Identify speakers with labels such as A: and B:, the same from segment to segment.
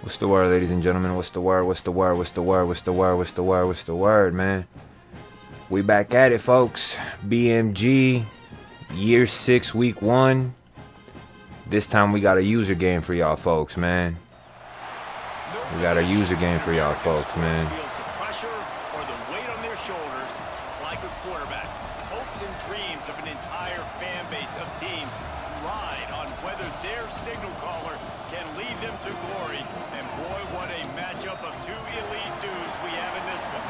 A: What's the word, ladies and gentlemen? What's the word? What's the word? What's the word? What's the word? What's the word? What's the word, man? We back at it, folks. BMG, year 6, week 1. This time we got a user game for y'all folks, man. We got a user game for y'all folks, man.
B: Hopes and dreams of an entire fan base of teams ride on whether their signal caller can lead them to glory. And boy, what a matchup of two elite dudes we have in this one.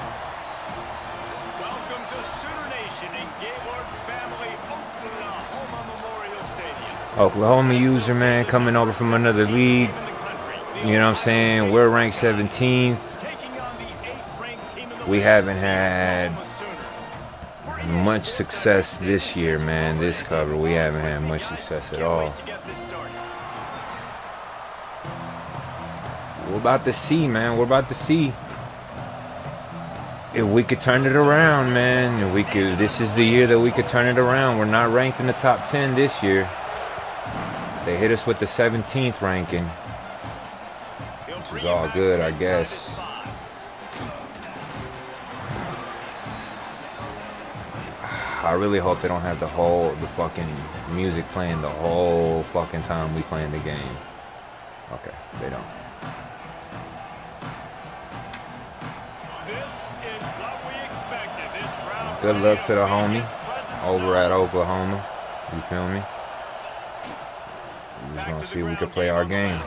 B: Welcome to Sooner Nation in Gaylord Family Oklahoma Memorial Stadium.
A: Oklahoma user, man, coming over from another league. You know what I'm saying? We're ranked 17th. We haven't had much success this year, man. This cover, we haven't had much success at all. We're about to see, man. We're about to see if we could turn it around, man. If we could, this is the year that we could turn it around. We're not ranked in the top 10 this year. They hit us with the 17th ranking, which is all good, I guess. I really hope they don't have the fucking music playing the whole fucking time we playing the game. Okay, they don't.
B: This is what we expected. This crowd.
A: Good luck to the homie over at Oklahoma. You feel me? We're just gonna see if we can play our game.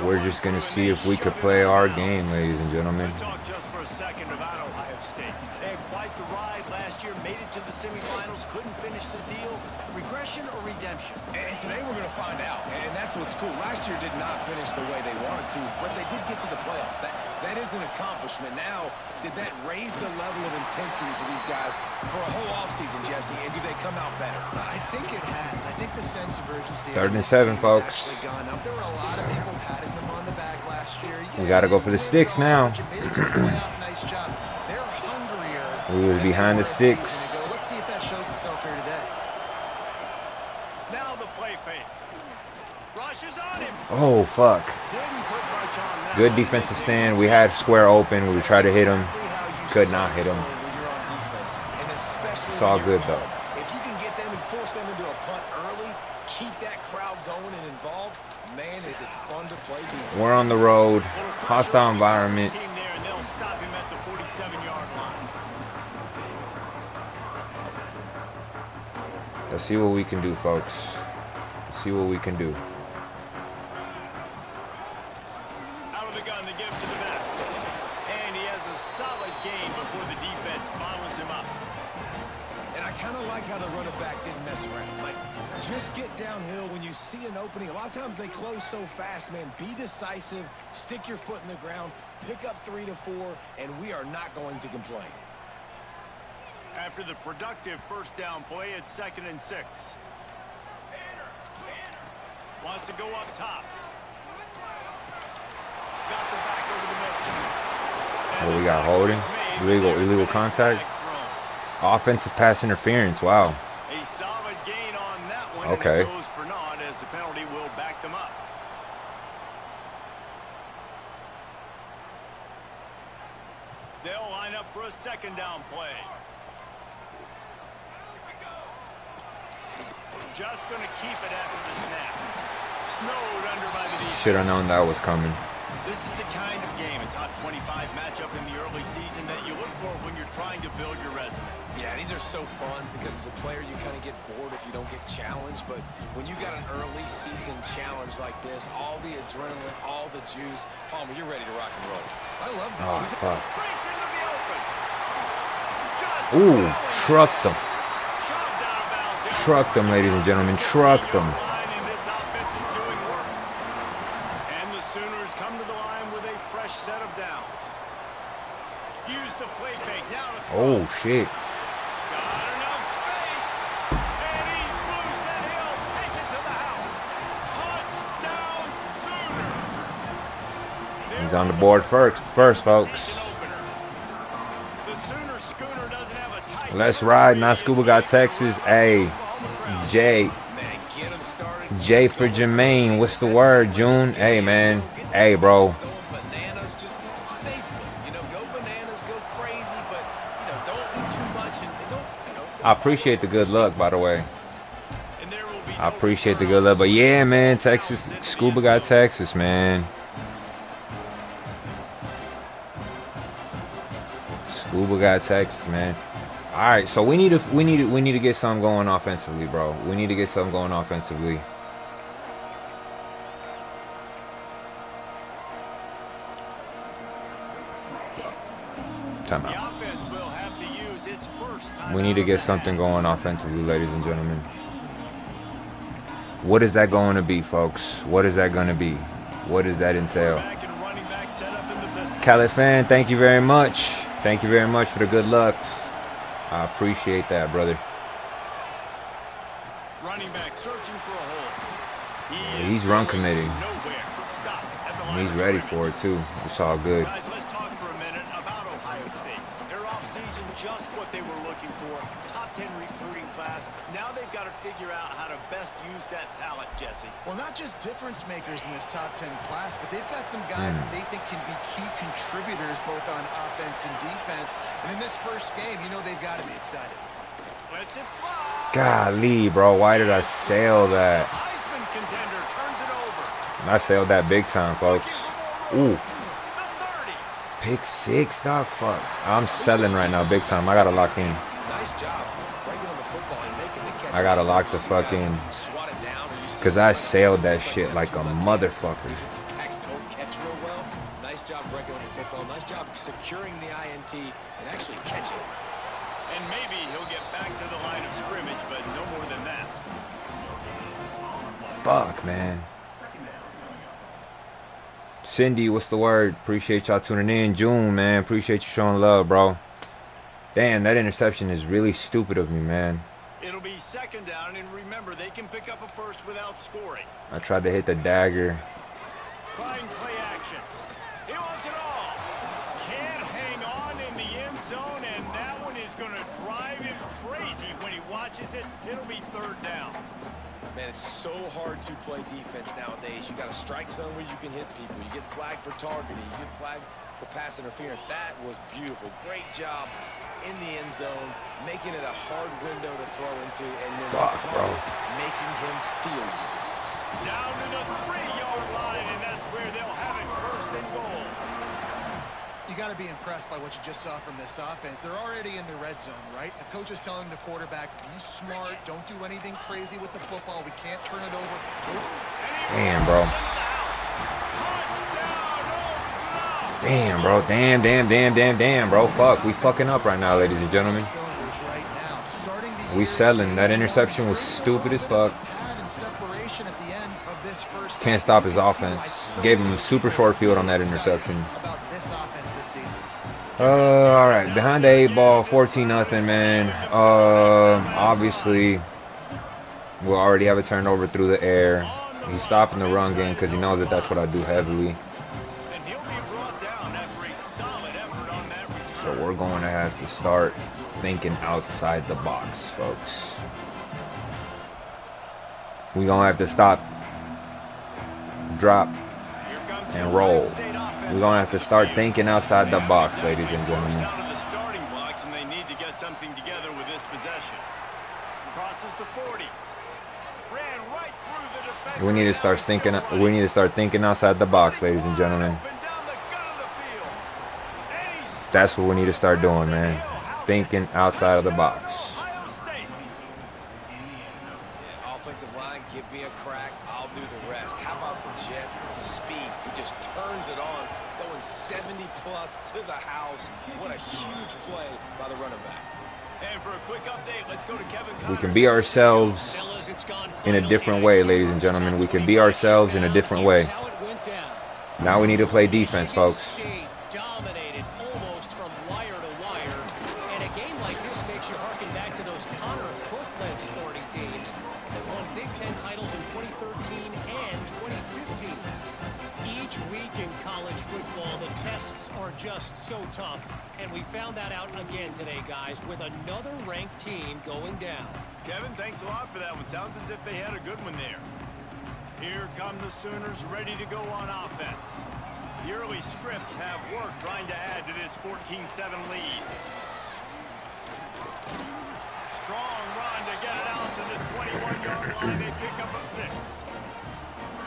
A: We're just gonna see if we could play our game, ladies and gentlemen.
B: Let's talk just for a second about Ohio State. They had quite the ride last year, made it to the semifinals, couldn't finish the deal. Regression or redemption?
C: And today we're going to find out, and that's what's cool. Last year did not finish the way they wanted to, but they did get to the playoff. That is an accomplishment. Now, did that raise the level of intensity for these guys for a whole offseason, Jesse, and do they come out better?
D: I think it has. I think the sense of urgency.
A: 3rd and 7, folks.
D: Gone up. There were a lot of people patting them on the back last year.
A: We got to go for the sticks now.
D: Nice job. They're hungrier.
A: We was behind the sticks.
D: Let's see if that shows itself here today.
B: Now the play fake. Rushes on him.
A: Oh, fuck.
B: Didn't put much on that.
A: Good defensive stand. We had square open. We would try to hit him. Could not hit him. It's all good, though.
C: If you can get them and force them into a punt early, keep that crowd going and involved, man, is it fun to play defense.
A: We're on the road. Hostile environment.
B: Team there, and they'll stop him at the 47-yard line.
A: Let's see what we can do, folks. Let's see what we can do.
B: Out of the gun to give to the back. And he has a solid game before the defense bottles him up.
C: And I kind of like how the running back didn't mess around. Like, just get downhill when you see an opening. A lot of times they close so fast, man. Be decisive, stick your foot in the ground, pick up 3 to 4, and we are not going to complain.
B: After the productive first down play, it's 2nd and 6. Wants to go up top. Got the back over the middle.
A: What we got? Holding? Illegal contact? Offensive pass interference. Wow.
B: A solid gain on that one.
A: Okay.
B: And it goes for naught as the penalty will back them up. They'll line up for a 2nd down play. Just going to keep it after the snap. Snowed under by the defense.
A: Should have known that was coming.
B: This is the kind of game, a top 25 matchup in the early season that you look for when you're trying to build your resume.
C: Yeah, these are so fun because as a player you kind of get bored if you don't get challenged, but when you got an early season challenge like this, all the adrenaline, all the juice, Palmer, you're ready to rock and roll.
D: I love this.
A: Oh, fuck.
B: Breaks into the open. Just
A: Ooh, trucked them.
B: shoved out of bounds.
A: Trucked them, ladies and gentlemen. Trucked them.
B: And this offense is doing work. And the Sooners come to the line with a fresh set of downs. Use the play fake now to throw.
A: Oh, shit.
B: Got enough space. And he's loose and he'll take it to the house. Touchdown Sooners.
A: He's on the board first, folks.
B: The Sooner schooner doesn't have a tight.
A: Let's ride. Not Scuba got Texas. A. J.
C: Man, get them started
A: J for Jermaine. What's the word, June? Hey, man. Hey, bro.
C: Bananas just safely. You know, go bananas, go crazy, but, you know, don't do too much and don't, you know.
A: I appreciate the good luck, by the way.
B: And there will be
A: I appreciate the good luck. But yeah, man, Texas. Scuba got Texas, man. Scuba got Texas, man. All right, so we need to get something going offensively, bro. We need to get something going offensively. Time
B: the
A: out.
B: offense will have to use its first time.
A: We need to get something going offensively, ladies and gentlemen. What is that going to be, folks? What is that going to be? What does that entail?
B: Back and running back set up in the pistol.
A: Califan, thank you very much. Thank you very much for the good luck. I appreciate that, brother.
B: Running back searching for a hole.
A: He's run committing.
B: Nowhere. Stop at the line
A: He's
B: of
A: ready
B: scrimmage.
A: for it, too. It's all good.
B: Guys, let's talk for a minute about Ohio State. Their offseason, just what they were looking for. Top 10 recruiting class. Now they've got to figure out how to best use that talent, Jesse.
D: Well, not just difference makers in this top 10 class, but they've got some guys that they think can be key contributors both on offense and defense. And in this first game, you know they've got to be excited.
B: Let's it fly.
A: Golly, bro. Why did I sail that?
B: Heisman contender turns it over.
A: I sailed that big time, folks. Ooh.
B: The 30.
A: Pick six, dog. Fuck. I'm selling right now, big time. I gotta lock in.
C: Nice job breaking on the football and making the catch.
A: I gotta lock the fucking.
C: Swat it down, or you see
A: Cause I sailed that shit like a motherfucker.
C: defensive backs don't catch real well. Nice job breaking on the football. Nice job securing the INT and actually catching it.
B: And maybe he'll get back to the line of scrimmage, but no more than that.
A: Fuck, man. Cindy, what's the word? Appreciate y'all tuning in. June, man. Appreciate you showing love, bro. Damn, that interception is really stupid of me, man.
B: It'll be second down, and remember, they can pick up a first without scoring.
A: I tried to hit the dagger.
B: Trying play action. He wants it all. Can't hang on in the end zone, and that one is going to drive him crazy when he watches it. It'll be third down.
C: Man, it's so hard to play defense nowadays. You got a strike zone where you can hit people. You get flagged for targeting. You get flagged for pass interference. That was beautiful. Great job in the end zone, making it a hard window to throw into, and then making him feel you.
B: Down to the 3-yard line, and that's where they'll have it first and goal.
D: You got to be impressed by what you just saw from this offense. They're already in the red zone, right? The coach is telling the quarterback, be smart, don't do anything crazy with the football. We can't turn it over.
A: Damn, bro. Damn, bro. Damn, bro. Fuck. We fucking up right now, ladies and gentlemen. We selling. That interception was stupid as fuck. Can't stop his offense. Gave him a super short field on that interception. All right. Behind the 8 ball, 14-0, man. Obviously, we'll already have a turnover through the air. He's stopping the run game because he knows that that's what I do heavily. So we're going to have to start thinking outside the box, folks. We're going to have to stop, drop, and roll. We're going to have to start thinking outside the box, ladies and gentlemen. We need to start thinking. We need to start thinking outside the box, ladies and gentlemen. That's what we need to start doing, man. Thinking outside of the box.
C: Yeah, offensive line, give me a crack. I'll do the rest. How about the Jets? The speed. He just turns it on, going 70-plus to the house. What a huge play by the running back.
B: And for a quick update, let's go to Kevin.
A: We can be ourselves in a different way, ladies and gentlemen. We can be ourselves in a different way. Now we need to play defense, folks.
E: Dominated almost from wire to wire. And a game like this makes you harken back to those Connor Cook-led sporting teams that won Big Ten titles in 2013 and 2015. Each week in college football, the tests are just so tough. And we found that out again today, guys, with another ranked team going down.
B: Kevin, thanks a lot for that one. Sounds as if they had a good one there. Here come the Sooners ready to go on offense. The early scripts have worked trying to add to this 14-7 lead. Strong run to get it out to the 21-yard line. They pick up a 6.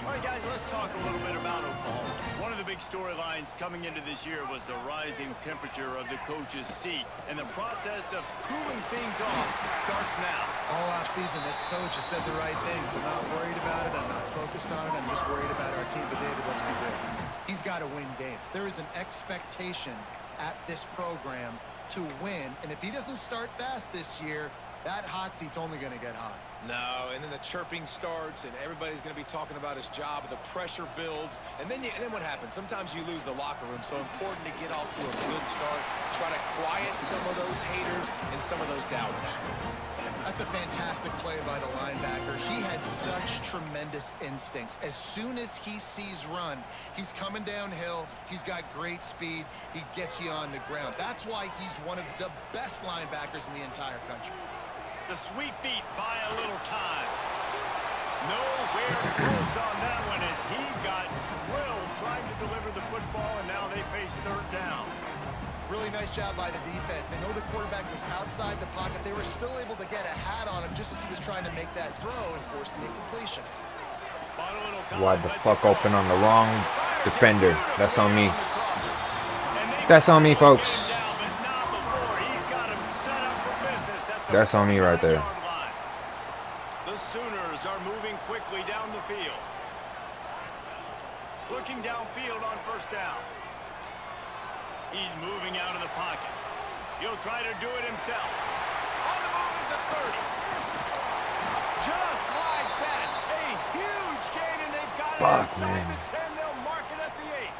B: All right, guys, let's talk a little bit about Oklahoma. One of the big storylines coming into this year was the rising temperature of the coach's seat, and the process of cooling things off starts now.
D: All offseason, this coach has said the right things. I'm not worried about it. I'm not focused on it. I'm just worried about our team. But, David, let's be real. He's got to win games. There is an expectation at this program to win, and if he doesn't start fast this year, that hot seat's only going to get hot.
C: No, and then the chirping starts, and everybody's going to be talking about his job. The pressure builds, and then what happens? Sometimes you lose the locker room. So important to get off to a good start. Try to quiet some of those haters and some of those doubters.
D: That's a fantastic play by the linebacker. He has such tremendous instincts. As soon as he sees run, he's coming downhill. He's got great speed. He gets you on the ground. That's why he's one of the best linebackers in the entire country.
B: The sweet feet buy a little time. Nowhere close on that one as he got drilled trying to deliver the football, and now they face third down.
D: Really nice job by the defense. They know the quarterback was outside the pocket. They were still able to get a hat on him just as he was trying to make that throw and force the incompletion.
A: Wide the fuck open on the wrong defender. That's on me. That's on me, folks. That's on me right there.
B: The Sooners are moving quickly down the field. Looking downfield on first down. He's moving out of the pocket. He'll try to do it himself. On the move at the 30. Just like that. A huge gain, and they've got it inside the 10. They'll mark it at the 8.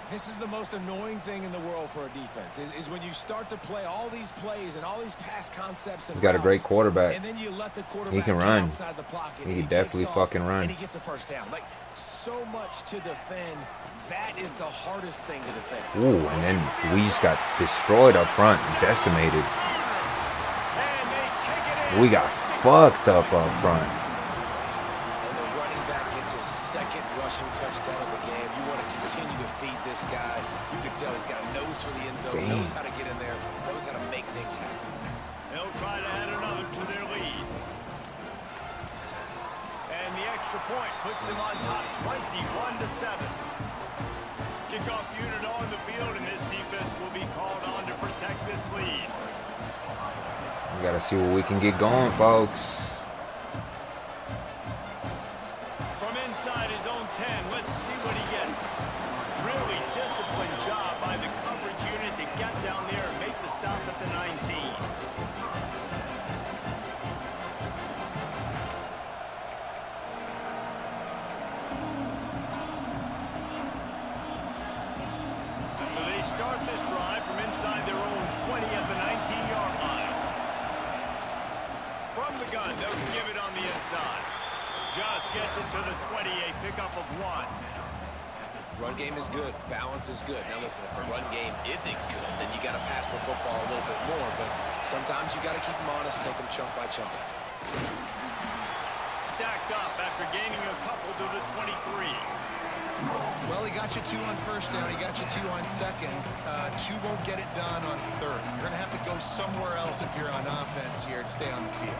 C: This is the most annoying thing in the world for a defense, is when you start to play all these plays and all these pass concepts.
A: He's got a great quarterback.
C: And then you let the quarterback
A: He can run.
C: outside the pocket.
A: He can definitely fucking run.
C: And he gets a first down. Like, so much to defend. That is the hardest thing to defend.
A: Ooh, and then Luis got destroyed up front, decimated. We got fucked up front.
C: And the running back gets his second rushing touchdown of the game. You want to continue to feed this guy. You can tell he's got a nose for the end zone, knows how to get in there, knows how to make things happen.
B: They'll try to add another to their lead. And the extra point puts them on top 21-7. Kickoff unit on the field, and this defense will be called on to protect this lead.
A: We gotta see what we can get going, folks.
B: From inside his own 10, let's see what he gets. Really disciplined job by the coverage unit to get down there and make the stop at the 19. So they start this drive from inside their own 20 at the 19-yard line. From the gun, they'll give it on the inside. Just gets it to the 20, a pickup of 1.
C: Run game is good. Balance is good. Now, listen, if the run game isn't good, then you got to pass the football a little bit more. But sometimes you got to keep them honest, take them chunk by chunk.
B: Stacked up after gaining a couple to the 23.
D: Well, he got you 2 on first down. He got you 2 on second. 2 won't get it done on third. You're going to have to go somewhere else if you're on offense here to stay on the field.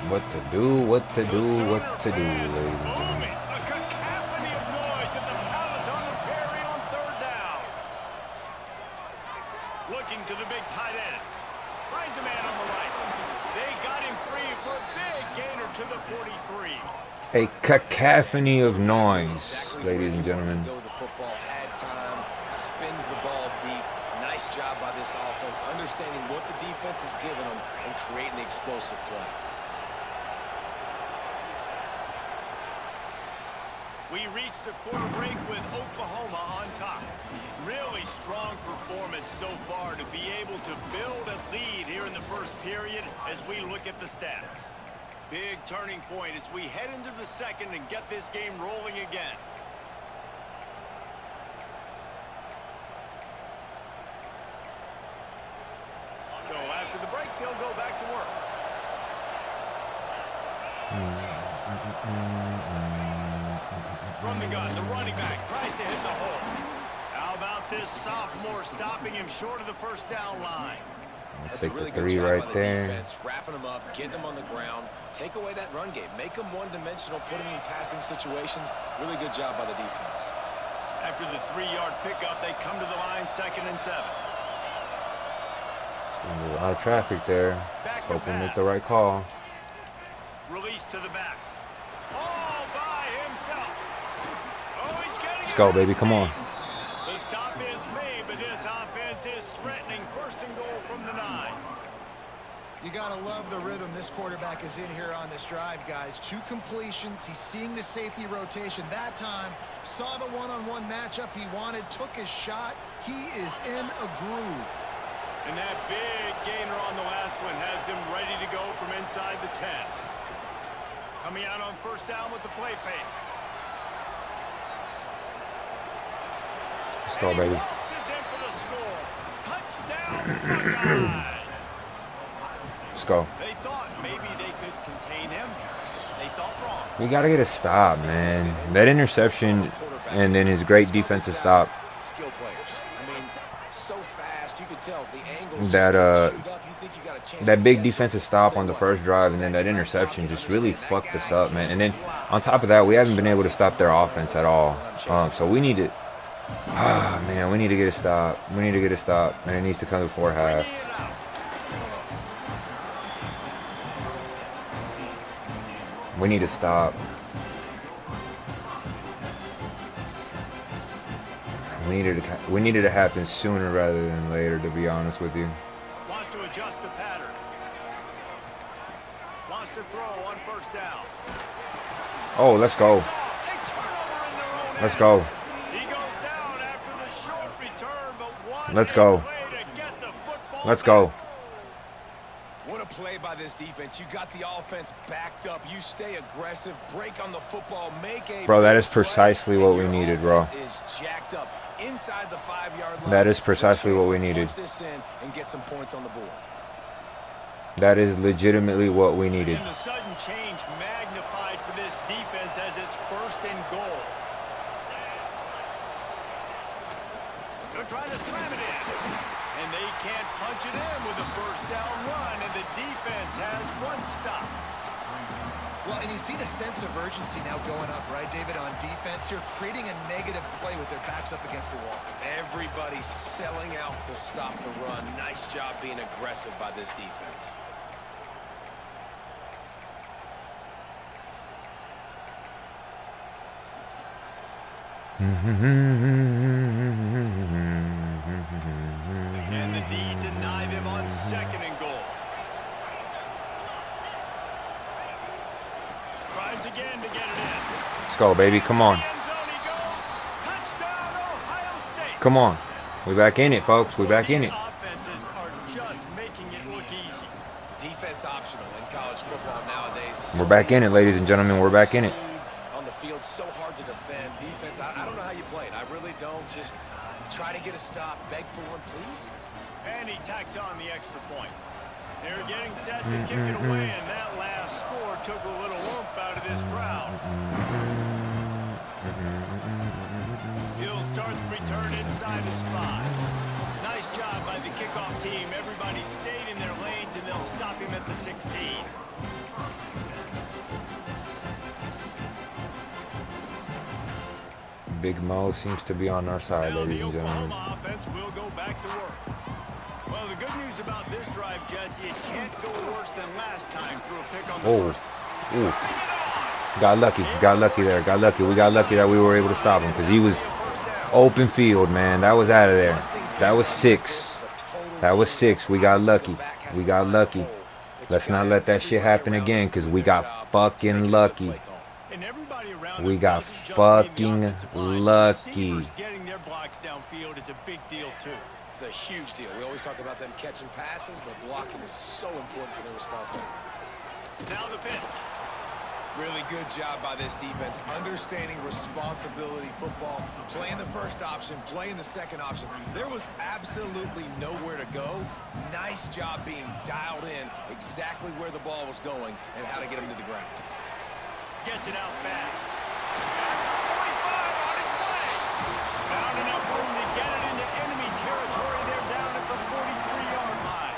A: What to do, what to do, what to do, ladies and gentlemen.
B: A cacophony of noise at the Palace on the Prairie on third down. Looking to the big tight end. Finds a man on the right. They got him free for a big gainer to the 43.
A: A cacophony of noise, ladies and gentlemen.
C: The football had time, spins the ball deep. Nice job by this offense, understanding what the defense is giving them and creating the explosive play.
B: We reached the quarter break with Oklahoma on top. Really strong performance so far to be able to build a lead here in the first period as we look at the stats. Big turning point as we head into the second and get this game rolling again. From the gun, the running back tries to hit the hole. How about this sophomore stopping him short of the first down line?
C: That's
A: Take
C: a really
A: the
C: good
A: 3
C: job
A: right
C: by the
A: there.
C: defense, wrapping them up, getting them on the ground, take away that run game, make them one-dimensional, put them in passing situations. Really good job by the defense.
B: After the 3-yard pickup, they come to the line, 2nd and 7.
A: A lot of traffic there.
B: Back
A: Just
B: to
A: hoping to make
B: pass.
A: the right call.
B: Release to the back. All by himself. Oh, he's getting
A: Let's go,
B: it.
A: baby. Come on.
B: The stop is made, but this offense is threatening. 1st and goal from the 9.
D: You got to love the rhythm this quarterback is in here on this drive, guys. 2 completions. He's seeing the safety rotation that time. Saw the one-on-one matchup he wanted. Took his shot. He is in a groove.
B: And that big gainer on the last one has him ready to go from inside the 10. Coming out on 1st down with the play fake.
A: Let's go, baby.
B: Waltzes in for the score. Touchdown, Buckeyes.
A: Let's go.
B: They thought maybe they could contain him. They thought wrong.
A: We got to get a stop, man. That interception and then his great defensive stop.
C: Skill players. I mean, so fast, you could tell the angles
A: That
C: just shoot up. You think you got a chance
A: that
C: to
A: big
C: catch
A: defensive
C: it.
A: stop on the first drive and then that interception just really fucked us up, man. And then on top of that, we haven't been able to stop their offense at all. So we need to, man, we need to get a stop. We need to get a stop, and it needs to come before half.
B: Bringing it out.
A: We need to stop. We needed to happen sooner rather than later, to be honest with you.
B: Wants to adjust the pattern. Wants to throw on 1st down.
A: Oh, let's go.
B: A turnover in their own
A: Let's
B: end.
A: go.
B: He goes down after the short return, but one
A: Let's go.
B: way to get the football
A: Let's go.
C: What a play by this defense. You got the offense backed up. You stay aggressive, break on the football, make a
A: Bro, that is
C: big
A: precisely
C: play,
A: what
C: and
A: we
C: your
A: needed, bro.
C: offense is jacked up inside the 5-yard line.
A: That is precisely what we
C: Chance to
A: needed.
C: punch this in and get some points on the board.
A: That is legitimately what we needed.
B: And the sudden change magnified for this defense as it's 1st and goal. They're trying to slam it in. And they can't punch it in with a 1st down run, and the defense has 1 stop.
D: Well, and you see the sense of urgency now going up, right, David, on defense here, creating a negative play with their backs up against the wall.
C: Everybody selling out to stop the run. Nice job being aggressive by this defense.
B: And the D deny them on 2nd and goal. Tries again to get it in.
A: Let's go, baby. Come on.
B: End zone he goes. Touchdown, Ohio State.
A: Come on. We back in it, folks. We back in
B: These
A: it.
B: offenses are just making it look easy.
C: Defense optional in college football nowadays.
A: We're back in it, ladies and gentlemen. We're back in it.
C: On the field, so hard to defend. Defense, I don't know how you play it. I really don't. Just try to get a stop. Beg for one, please.
B: And he tacks on the extra point. They're getting set to kick it away, and that last score took a little oomph out of this crowd. He'll start the return inside the spot. Nice job by the kickoff team. Everybody stayed in their lanes, and they'll stop him at the 16.
A: Big Mo seems to be on our side,
B: Now
A: ladies
B: the
A: and gentlemen.
B: Oklahoma offense will go back to work. Well, the good news about this drive, Jesse, it can't go worse than last time through a pick on the
A: Oh.
B: first.
A: Ooh. Got lucky. Got lucky there. Got lucky. We got lucky that we were able to stop him because he was open field, man. That was out of there. That was 6. That was 6. We got lucky. We got lucky. Let's not let that shit happen again because we got fucking lucky.
B: And everybody around
A: We
B: him
A: got
B: doesn't just
A: fucking
B: blame the offensive line.
A: lucky.
B: Receivers getting their blocks downfield is a big deal too.
C: It's a huge deal. We always talk about them catching passes, but blocking is so important for their responsibilities.
B: Now the pitch.
C: Really good job by this defense, understanding responsibility football, playing the first option, playing the second option. There was absolutely nowhere to go. Nice job being dialed in exactly where the ball was going and how to get him to the ground.
B: gets it out fast. At the 45 on its way. Found enough room to get it into enemy territory. They're down at the 43-yard line.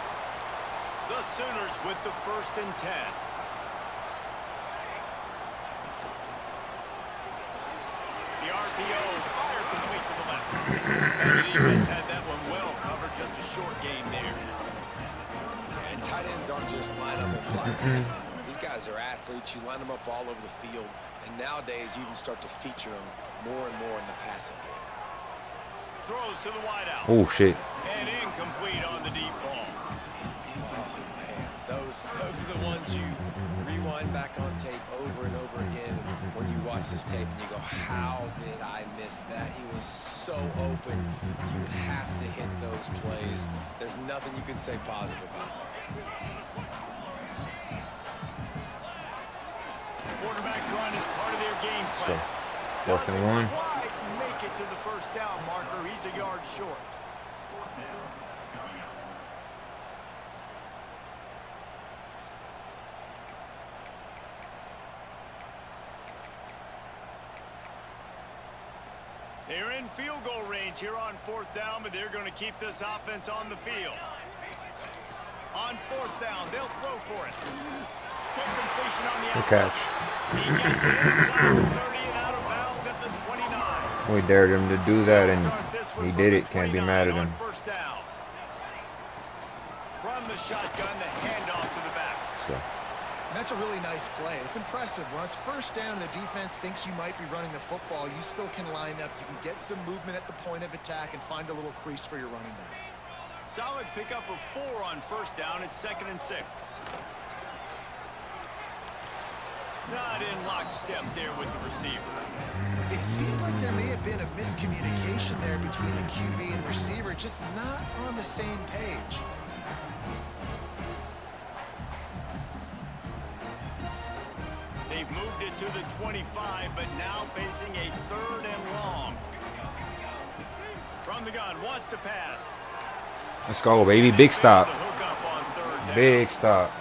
B: The Sooners with the 1st and 10. The RPO fired complete to the left. And the defense had that one well covered. Just a short game there.
C: And tight ends aren't just line up and block guys. These guys are athletes. You line them up all over the field. And nowadays, you can start to feature them more and more in the passing game.
B: Throws to the wideout.
A: Oh, shit.
B: And incomplete on the deep ball.
C: Oh, man. Those are the ones you rewind back on tape over and over again when you watch this tape and you go, how did I miss that? He was so open. You have to hit those plays. There's nothing you can say positive about that.
B: Quarterback run is part of their game plan.
A: So, 4th and 1.
B: Quite make it to the 1st down marker. He's a yard short. They're in field goal range here on 4th down, but they're going to keep this offense on the field. On 4th down, they'll throw for it. Quick completion on the
A: Good
B: outside.
A: catch.
B: He gets it inside the 30 and out of bounds at the 29.
A: We dared him to do that,
B: They'll
A: and
B: start this one
A: he
B: from
A: did
B: the
A: it. Can't be
B: 29
A: mad at
B: on
A: him.
B: 1st down. From the shotgun, the handoff to the back.
A: So,
D: And that's a really nice play. It's impressive. When it's 1st down and the defense thinks you might be running the football, you still can line up. You can get some movement at the point of attack and find a little crease for your running back.
B: Solid pickup of 4 on 1st down. It's 2nd and 6. Not in lockstep there with the receiver.
D: It seemed like there may have been a miscommunication there between the QB and receiver, just not on the same page.
B: They've moved it to the 25, but now facing a 3rd and long. From the gun, wants to pass.
A: let's go, baby. Big stop.
B: The hook up on 3rd down.
A: Big stop.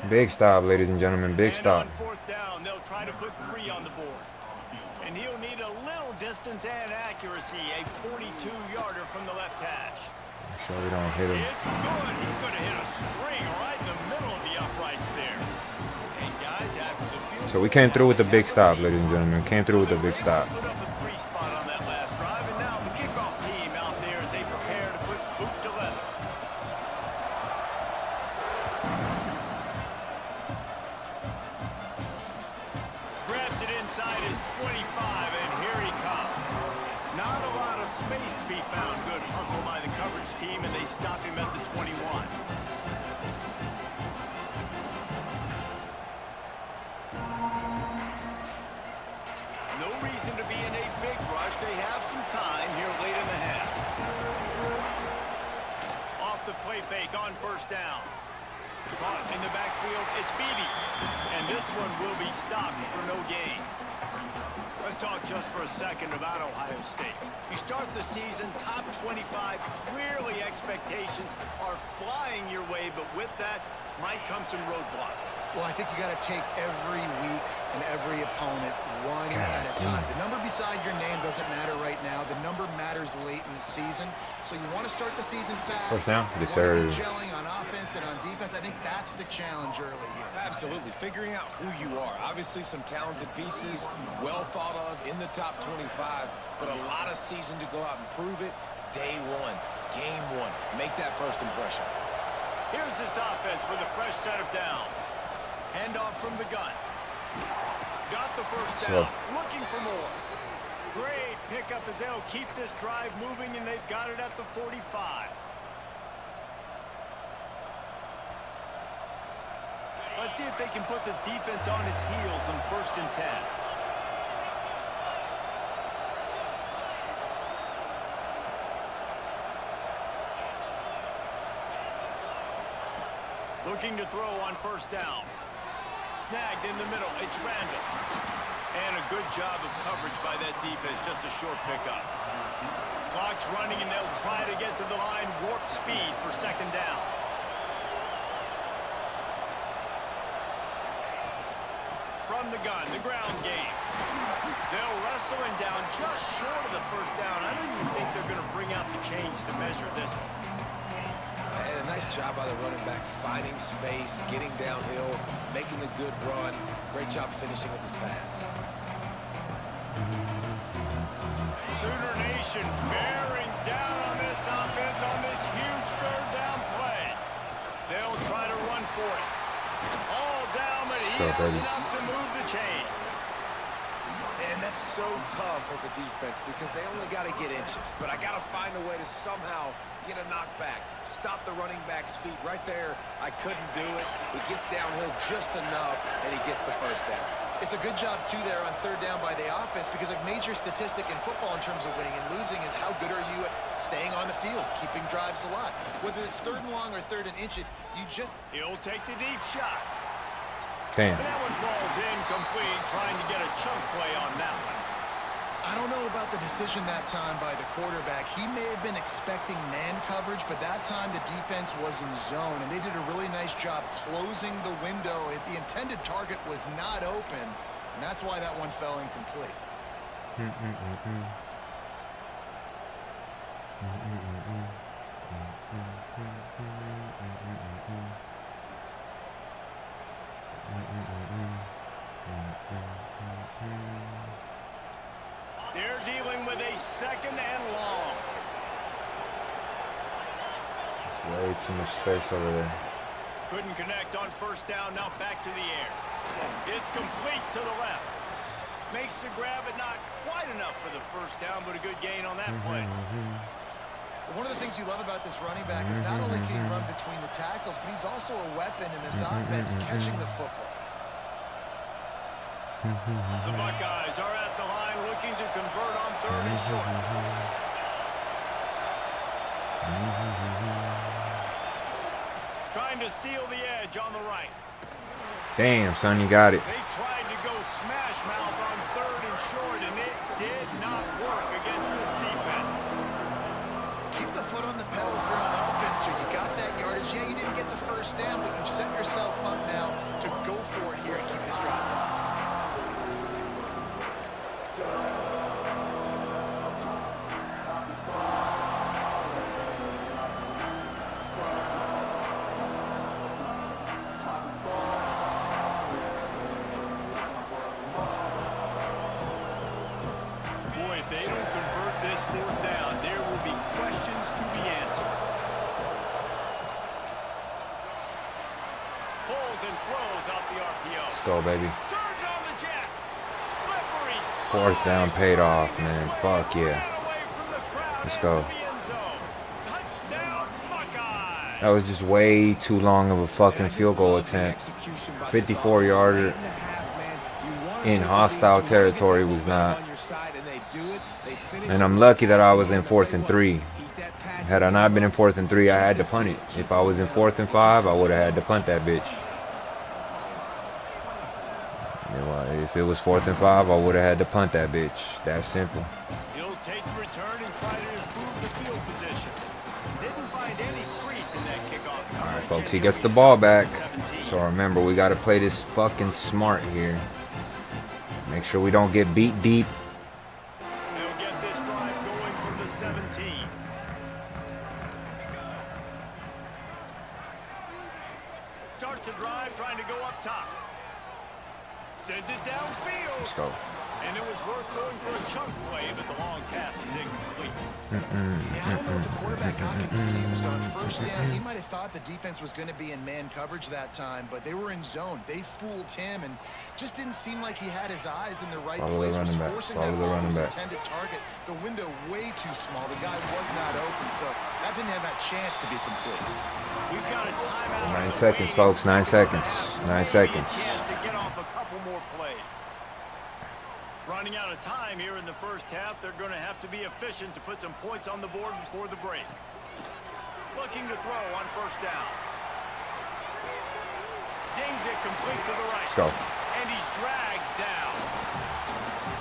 A: Big stop, ladies and gentlemen. Big stop.
B: And on 4th down, they'll try to put 3 on the board. And he'll need a little distance and accuracy. A 42-yarder from the left hash.
A: Make sure we don't hit him.
B: It's good. He's going to hit a string right in the middle of the uprights there. And guys, after the field
A: So we came through with the big stop, ladies and gentlemen. Came through with the big stop.
B: put up a 3 spot on that last drive, and now the kickoff team out there as they prepare to put boot to leather. Grabs it inside his 25, and here he comes. Not a lot of space to be found. Good hustle by the coverage team, and they stop him at the 21. No reason to be in a big rush. They have some time here late in the half. Off the play fake on 1st down. Caught in the backfield, it's Beebe. And this one will be stopped for no gain. Let's talk just for a second about Ohio State. You start the season top 25. Clearly expectations are flying your way, but with that might come some roadblocks.
D: Well, I think you got to take every week and every opponent one at a time. The number beside your name doesn't matter right now. The number matters late in the season. So you want to start the season fast.
A: 1st down.
D: You
A: Yes,
D: want to be
A: sir.
D: gelling on offense and on defense. I think that's the challenge early here.
C: Absolutely. Figuring out who you are. Obviously, some talented pieces, well thought of in the top 25, but a lot of season to go out and prove it. Day 1, game 1. Make that first impression.
B: Here's this offense with a fresh set of downs. Handoff from the gun. Got the 1st down. Looking for more. Great pickup as they'll keep this drive moving, and they've got it at the 45. Let's see if they can put the defense on its heels on 1st and 10. Looking to throw on 1st down. Snagged in the middle. It's Randall. And a good job of coverage by that defense. Just a short pickup. Clock's running, and they'll try to get to the line. Warp speed for 2nd down. from the gun, the ground game. They'll wrestle him down just short of the first down. I don't even think they're going to bring out the chains to measure this one.
C: And a nice job by the running back, finding space, getting downhill, making a good run. Great job finishing with his pads.
B: Sooner Nation bearing down on this offense on this huge third down play. They'll try to run for it. All down, but he has enough to move the chains.
C: And that's so tough as a defense because they only got to get inches. But I got to find a way to somehow get a knockback, stop the running back's feet right there. I couldn't do it. He gets downhill just enough, and he gets the first down.
D: It's a good job, too, there on third down by the offense because a major statistic in football in terms of winning and losing is how good are you at staying on the field, keeping drives alive. Whether it's third and long or third and inches, you just...
B: He'll take the deep shot.
A: Damn.
B: And that one falls incomplete, trying to get a chunk play on that one.
D: I don't know about the decision that time by the quarterback. He may have been expecting man coverage, but that time the defense was in zone, and they did a really nice job closing the window. The intended target was not open, and that's why that one fell incomplete.
B: They're dealing with a second and long.
A: It's way too much space over there.
B: Couldn't connect on first down, now back to the air. It's complete to the left. Makes the grab, but not quite enough for the first down, but a good gain on that play.
D: One of the things you love about this running back is not only can he run between the tackles, but he's also a weapon in this offense, catching the football.
B: The Buckeyes are at the line looking to convert on third and short. Trying to seal the edge on the right.
A: Damn, son, you got it.
B: They tried to go smash mouth on third and short, and it did not work against this defense.
D: Keep the foot on the pedal if you're on offense here. You got that yardage. Yeah, you didn't get the first down, but you've set yourself up now to go for it here and keep this drive alive.
B: They don't convert this fourth down, there will be questions to be answered. Pulls and throws out the RPO.
A: Let's go, baby.
B: Turns on the jet. Slippery
A: Fourth down paid off, man. Fuck yeah. Let's go.
B: Touchdown, Buckeyes.
A: That was just way too long of a fucking field goal attempt. 54-yarder in hostile territory was not. And I'm lucky that I was in 4th and 3. Had I not been in 4th and 3, I had to punt it. If I was in 4th and 5, I would have had to punt that bitch. You know, if it was 4th and 5, I would have had to punt that bitch. That simple.
B: He'll take the return and try to improve the field position. Didn't find any crease in that kickoff.
A: All right, folks, he gets the ball back. So remember, we got to play this fucking smart here. Make sure we don't get beat deep.
B: They'll get this drive going from the 17. Starts the drive trying to go up top. Sends it downfield.
A: Let's go.
B: And it was worth going for a chunk play, but the long pass is incomplete.
D: Yeah, I don't know if the quarterback got confused on first down. He might have thought the defense was going to be in man coverage that time, but they were in zone. They fooled him and just didn't seem like he had his eyes in the right place. Was forcing that ball to his intended target. The window way too small. The guy was not open, so that didn't have that chance to be complete.
B: We've got a timeout.
A: 9 seconds, folks. 9 seconds. 9 seconds.
B: Chance to get off a couple more plays. Running out of time here in the first half, they're going to have to be efficient to put some points on the board before the break. Looking to throw on first down. Zings it complete to the right.
A: Let's go.
B: And he's dragged down.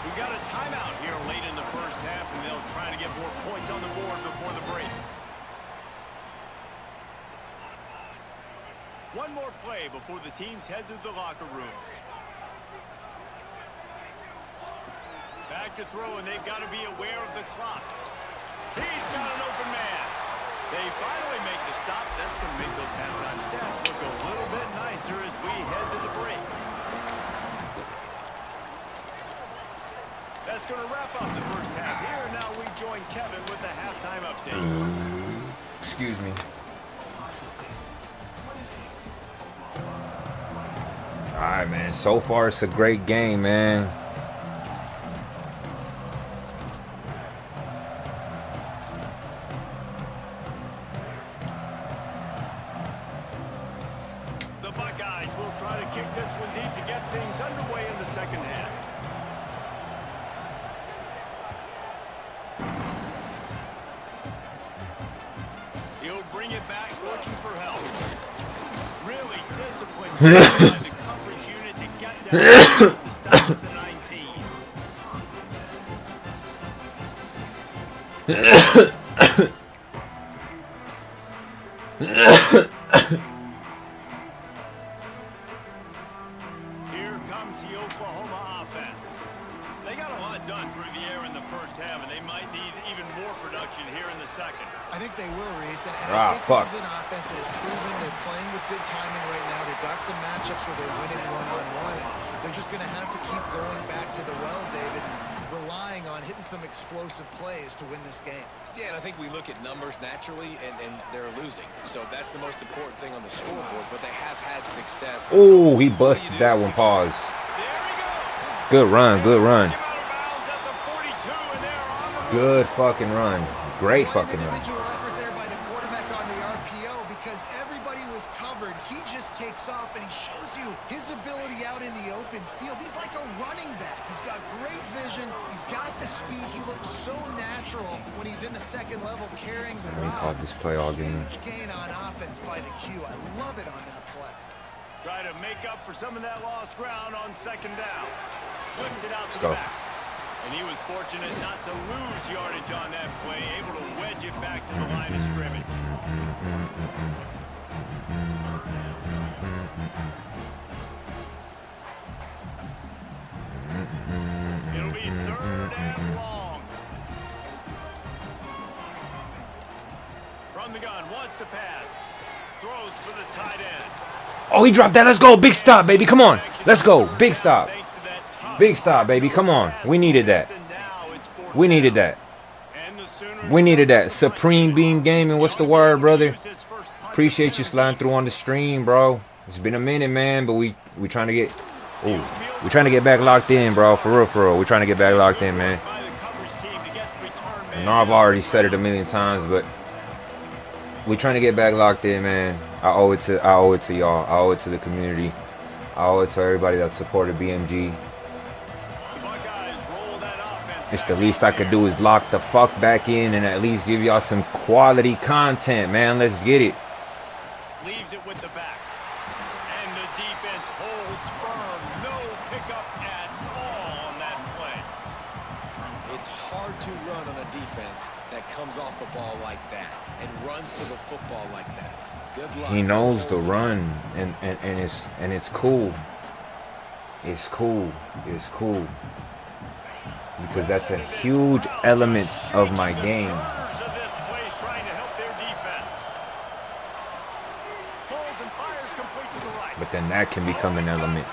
B: We've got a timeout here late in the first half, and they'll try to get more points on the board before the break. One more play before the teams head to the locker rooms. quarterback to throw, and they've got to be aware of the clock. He's got an open man. They finally make the stop. That's going to make those halftime stats look a little bit nicer as we head to the break. That's going to wrap up the first half here. And now we join Kevin with the halftime update.
A: Excuse me. All right, man. So far, it's a great game, man.
B: The Buckeyes will try to kick this one deep to get things underway in the second half. He'll bring it back, looking for help. Really disciplined by the coverage unit to get down at the stop of the 19. Here comes the Oklahoma offense. They got a lot done through the air in the first half, and they might need even more production here in the second.
D: I think they will, Reese. And I think
A: fuck.
D: this is an offense that is proven they're playing with good timing right now. They've got some matchups where they're winning one-on-one. They're just going to have to keep going back to the well, David, relying on hitting some explosive plays to win this game.
C: Yeah, and I think we look at numbers naturally, and they're losing. So that's the most important thing on the scoreboard, but they have had success.
A: Oh, he busted that one. Pause. Good run. Good run. Good fucking run. Great fucking run.
D: Individual effort there by the quarterback on the RPO because everybody was covered. He just takes off, and he shows you his ability out in the open field. He's like a running back. He's got great vision. He's got the speed. He looks so natural when he's in the second level carrying the rock.
A: Caught this play all game.
D: Huge gain on offense by the Q. I love it on that play.
B: Try to make up for some of that lost ground on second down. Flips it out to
A: go.
B: the back. And he was fortunate not to lose yardage on that play, able to wedge it back to the line of scrimmage. It'll be third and long. From the gun, wants to pass. Throws for the tight end.
A: Oh, he dropped that. Let's go. Big stop, baby. Come on. Let's go. Big stop. Big stop, baby. Come on. We needed that. We needed that. We needed that. Supreme Beam Gaming. What's the word, brother? Appreciate you sliding through on the stream, bro. It's been a minute, man, but we trying to get back locked in, bro. For real. We're trying to get back locked in, man. I know I've already said it a million times, but we're trying to get back locked in, man. I owe it to y'all. I owe it to the community. I owe it to everybody that supported BMG. It's the least I could do is lock the fuck back in and at least give y'all some quality content, man. Let's get it.
B: Leaves it with the back. And the defense holds firm. No pickup at all on that play.
C: It's hard to run on a defense that comes off the ball like that and runs to the football like that. Good luck.
A: He knows the run and it's cool. It's cool. Because that's a huge element of my game. But then that can become an element.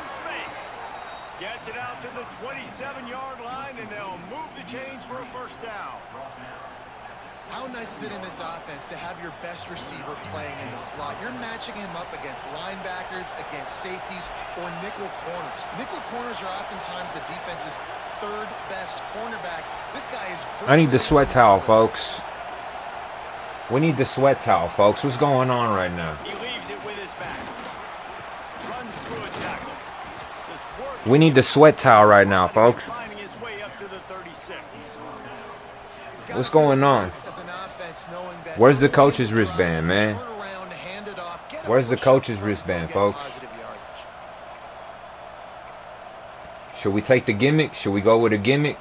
B: Gets it out to the 27-yard line, and they'll move the chains for a first down.
D: How nice is it in this offense to have your best receiver playing in the slot? You're matching him up against linebackers, against safeties, or nickel corners. Nickel corners are oftentimes the defense's third best cornerback. This guy is...
A: I need the sweat towel, folks. We need the sweat towel, folks. What's going on right now?
B: He leaves it with his back. Runs through a tackle.
A: We need the sweat towel right now, folks.
B: Finding his way up to the 36.
A: What's going on? Where's the coach's wristband, man? Where's the coach's wristband, folks? Should we take the gimmick? Should we go with a gimmick?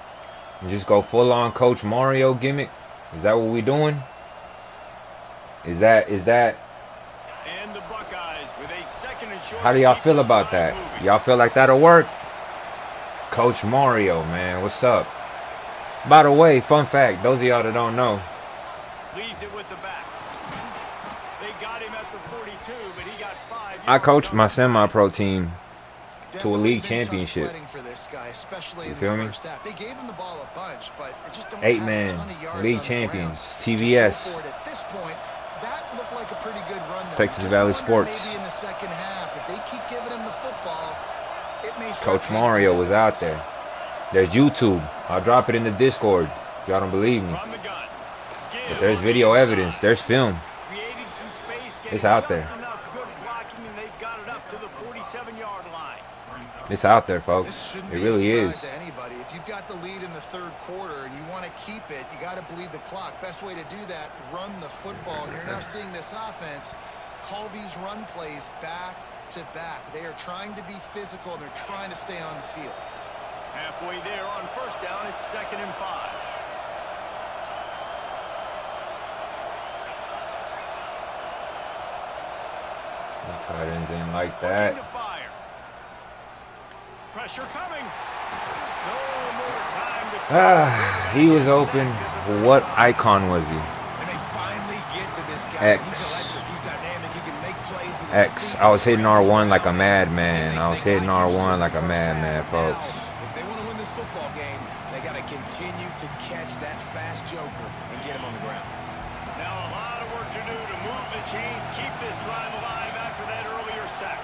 A: And just go full-on Coach Mario gimmick? Is that what we doing? Is that...
B: And the Buckeyes with a second and short.
A: How do y'all feel about that? Y'all feel like that'll work? Coach Mario, man. What's up? By the way, fun fact, those of y'all that don't know,
B: Leaves it with the back. They got him at the 42, but he got 5
A: I
B: yards
A: coached
B: on
A: my
B: the play.
A: semi-pro team to a
D: Definitely
A: league
D: been tough
A: championship.
D: sledding for this guy, especially
A: You
D: in
A: feel
D: the
A: me?
D: first half. They gave him the ball a bunch, but they just don't
A: 8
D: have a
A: man
D: ton of yards
A: league
D: on the
A: champions,
D: ground.
A: TVS.
D: To show for it at this point, that looked like a pretty good run. Though.
A: Texas
D: Just
A: Valley
D: wonder
A: Sports.
D: Maybe in the second half, if they keep giving him the football, it may start
A: Coach
D: paying
A: Mario
D: some
A: was out there. There's YouTube. I'll drop it in the Discord. Y'all don't believe me.
B: From the gun.
A: But there's video evidence. There's film.
B: Creating some space,
A: It's
B: getting
A: out
B: just
A: there.
B: enough good blocking, and they've got it up to the 47-yard line.
A: It's out there,
D: This
A: folks.
D: shouldn't
A: It
D: be
A: really
D: a
A: is.
D: surprise to anybody. If you've got the lead in the third quarter and you want to keep it, you got to bleed the clock. Best way to do that, run the football. And you're now seeing this offense call these run plays back to back. They are trying to be physical, and they're trying to stay on the field.
B: Halfway there on first down, it's 2nd and 5.
A: The tight ends ain't like
B: Looking
A: that.
B: to fire. Pressure coming. No more time to
A: Ah, he was open. What icon was he?
C: And they finally get to this guy.
A: X.
C: He's electric. He's dynamic. He can make plays with his
A: X.
C: feet.
A: I was hitting R1 like a madman. I was hitting R1 like a madman, folks.
C: If they want to win this football game, they got to continue to catch that fast joker and get him on the ground.
B: Now a lot of work to do to move the chains, keep this drive alive after that earlier sack.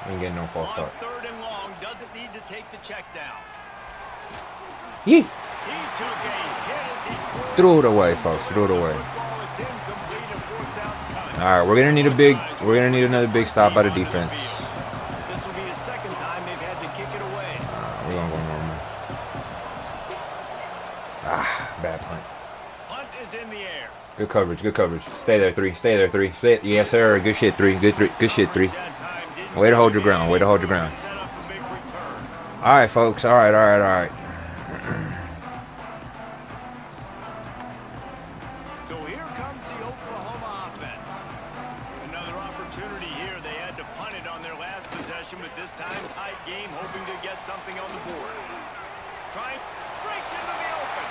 A: Ain't getting no false
B: On
A: start.
B: 3rd and long, doesn't need to take the check down.
A: Yee.
B: He took a hit as he pulled
A: Threw it away, folks. Threw it away.
B: football. It's incomplete and 4th down's coming.
A: All right, we're gonna need another big stop by the defense.
B: This will be the 2nd time they've had to kick it away.
A: We're gonna go normal. Ah, bad punt.
B: Punt is in the air.
A: Good coverage. Good coverage. Stay there, 3. Stay there, 3. Stay. Yes, sir. Good shit, 3. Good 3. Good shit, 3.
B: That time didn't
A: Way to hold your ground. Way to hold your ground.
B: set up a big return.
A: All right, folks. All right.
B: So here comes the Oklahoma offense. Another opportunity here. They had to punt it on their last possession, but this time tight game, hoping to get something on the board. Breaks into the open.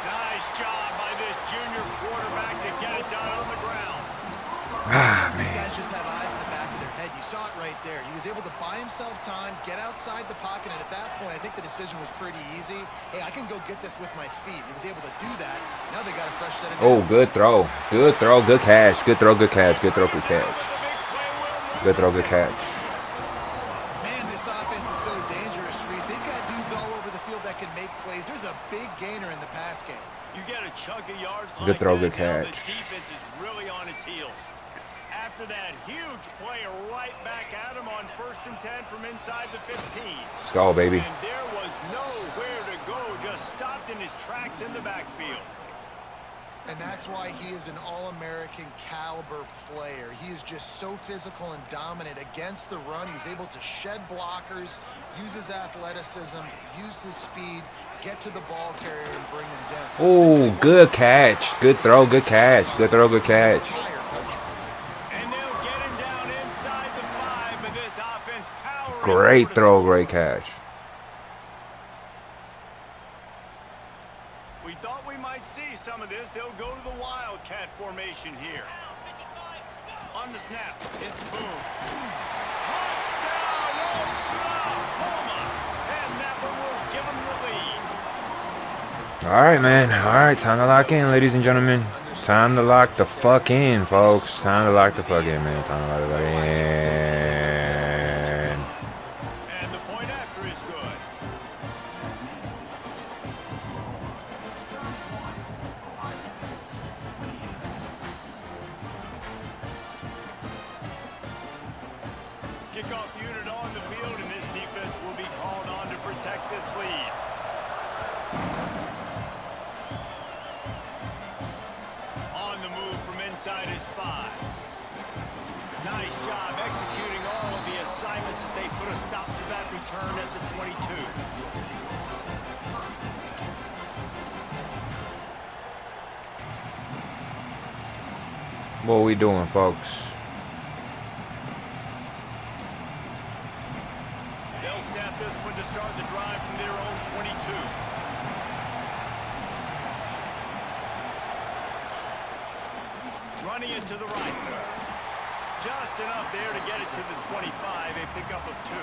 B: Nice job by this junior quarterback to get it done on the ground.
D: Sometimes these guys just have eyes in the back of their head. You saw it right there. He was able to buy himself time, get outside the pocket, and at that point, I think the decision was pretty easy. Hey, I can go get this with my feet. He was able to do that. Now they got a fresh set of
A: Oh, good throw. Good throw. Good catch. Good throw. Good catch. Good throw. Good catch. Good throw. Good catch.
D: Man, this offense is so dangerous, Reese. They've got dudes all over the field that can make plays. There's a big gainer in the pass game.
B: You get a chunk of yards
A: Good
B: like
A: throw,
B: that,
A: good
B: now
A: catch.
B: The defense is really on its heels. After that huge play, right back at him on 1st and 10 from inside the 15.
A: Let's go, baby.
B: And there was nowhere to go, just stopped in his tracks in the backfield.
D: And that's why he is an all-American caliber player. He is just so physical and dominant against the run. He's able to shed blockers, use his athleticism, use his speed, get to the ball carrier and bring him down.
A: Oh, good catch. Good throw. Good catch. Good throw. Good catch.
B: And they'll get him down inside the 5, but this offense powering
A: Great
B: forward to
A: throw.
B: score.
A: Great catch.
B: We thought we might see some of this. They'll go to the Wildcat formation here. On the snap, it's Boone. Touchdown, Oklahoma! And that one will give them the lead.
A: All right, man. All right, time to lock in, ladies and gentlemen. Time to lock the fuck in, folks. Time to lock the fuck in, man. Time to lock the fuck in.
B: And the point after is good. Kickoff unit on the field, and this defense will be called on to protect this lead. On the move from inside his 5. Nice job executing.
A: What are we doing, folks?
B: They'll snap this one to start the drive from their own 22. Running it to the right. Just enough there to get it to the 25. A pickup of 2.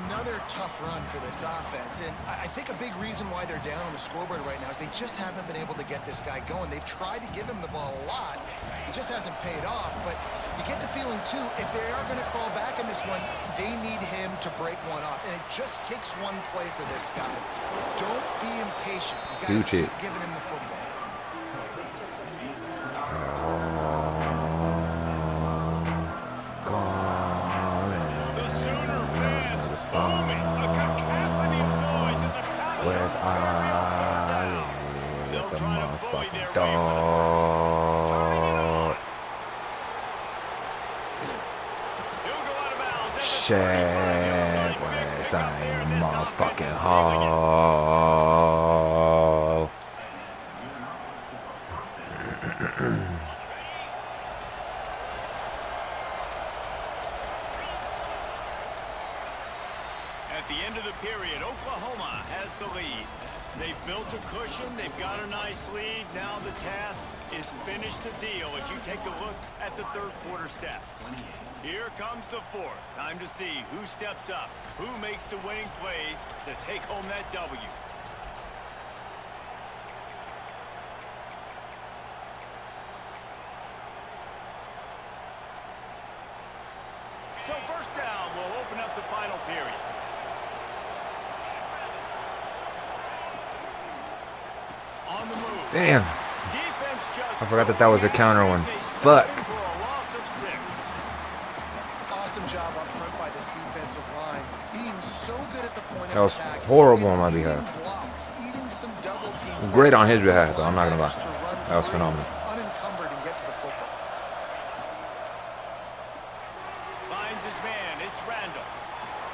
D: Another tough run for this offense, and I think a big reason why they're down on the scoreboard right now is they just haven't been able to get this guy going. They've tried to give him the ball a lot. It just hasn't paid off, but you get the feeling, too, if they are going to fall back in this one, they need him to break one off, and it just takes one play for this guy. Don't be impatient. You got to keep giving him the football.
A: Where's I? With the motherfucking dog. Shit, where's I in the motherfucking hall?
B: At the end of the period, Oklahoma has the lead. They've built a cushion. They've got a nice lead. Now the task is finish the deal as you take a look at the third quarter stats. Here comes the fourth. Time to see who steps up, who makes the winning plays to take home that W. So first down will open up the final period. On the move.
A: Damn.
B: Defense just
A: I forgot that was a counter one. Fuck.
B: for a loss of 6.
D: Awesome job up front by this defensive line, being so good at the point
A: That
D: of
A: was
D: attack.
A: horrible on my
D: Eating
A: behalf.
D: blocks, eating some double teams.
A: Great on his behalf, though. I'm not gonna lie. That was phenomenal.
D: Unencumbered and get to the football.
B: Finds his man. It's Randall.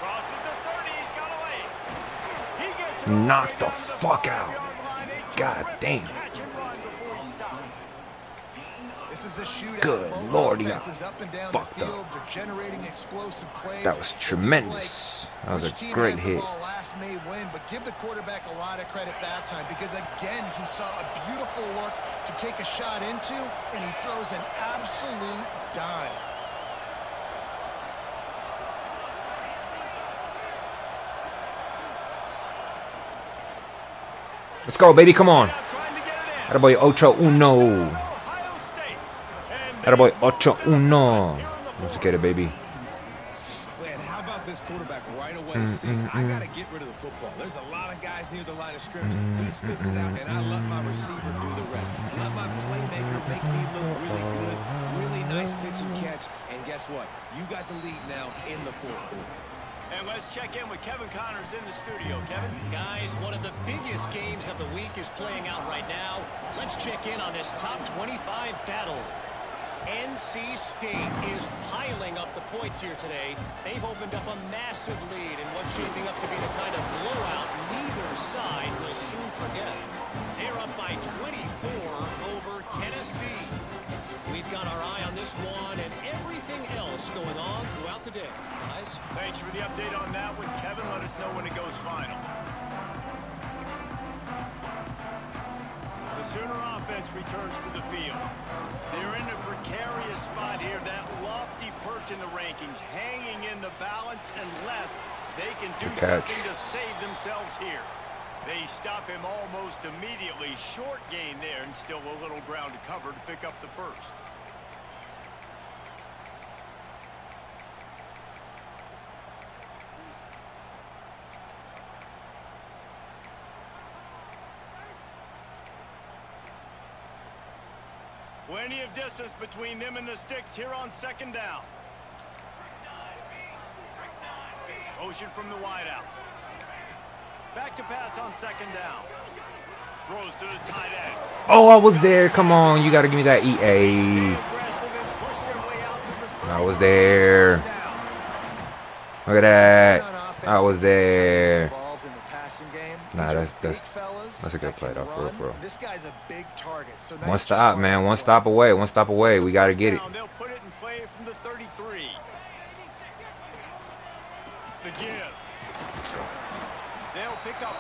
B: Crosses the 30. He's got away. He gets it
A: Knock
B: all way
A: the
B: down to
A: fuck
B: 5-yard
A: out.
B: line. A
A: God
B: terrific
A: damn.
B: catch and run before he stopped.
D: This is a shootout.
A: Good
D: Both
A: Lord, he got
D: offenses up and down
A: fucked
D: the
A: up.
D: field. They're generating explosive plays.
A: That was
D: It feels
A: tremendous.
D: like
A: That was
D: which
A: a
D: team
A: great
D: has the
A: hit.
D: ball last may win, but give the quarterback a lot of credit that time because again he saw a beautiful look to take a shot into, and he throws an absolute dime.
A: Let's go, baby. Come on.
B: Now trying to get it in.
A: Attaboy Ocho Uno.
B: Ohio State. And
A: Attaboy Ocho Uno. Let's get it, baby.
C: Man, how about this quarterback right away saying, I got to get rid of the football. There's a lot of guys near the line of scrimmage. He spits it out, and I let my receiver do the rest. Let my playmaker make me look really good. Really nice pitch and catch. And guess what? You got the lead now in the fourth quarter.
B: And let's check in with Kevin Connors in the studio. Kevin?
E: Guys, one of the biggest games of the week is playing out right now. Let's check in on this top 25 battle. NC State is piling up the points here today. They've opened up a massive lead in what's shaping up to be the kind of blowout neither side will soon forget. They're up by 24 over Tennessee. We've got our eye on this one and everything else going on throughout the day. Guys?
B: Thanks for the update on that one, Kevin. Let us know when it goes final. The Sooner offense returns to the field. They're in a precarious spot here, that lofty perch in the rankings, hanging in the balance unless they can do something to save themselves here. They stop him almost immediately. Short gain there and still a little ground to cover to pick up the first. Plenty of distance between them and the sticks here on second down. Motion from the wideout. Back to pass on second down. Throws to the tight end.
A: Oh, I was there. Come on. You got to give me that EA.
B: Stay aggressive and push their way out to the
A: I was there. Look at that. I was there.
D: Involved in the passing game.
A: Nah,
D: These are
A: that's
D: big fellas
A: a good
D: that
A: play
D: can
A: though, for real,
D: run.
A: for real.
D: This guy's a big target. So
A: One
D: nice
A: stop,
D: job on
A: man.
D: that
A: One
D: play.
A: stop away. One stop away. We got to
B: First
A: get it.
B: down, they'll put it in play from the 33. The give. They'll pick up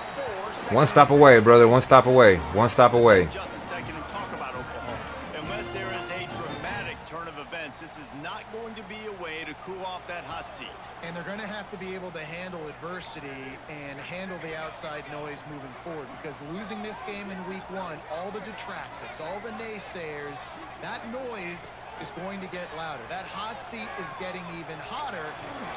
B: 4.
A: One stop away, brother. One stop away. One stop away.
B: Just a second and talk about Oklahoma. Unless there is a dramatic turn of events, this is not going to be a way to cool off that hot seat.
D: And they're going to have to be able to handle adversity and handle the outside noise moving forward, because losing this game in week 1, all the detractors, all the naysayers, that noise is going to get louder. That hot seat is getting even hotter.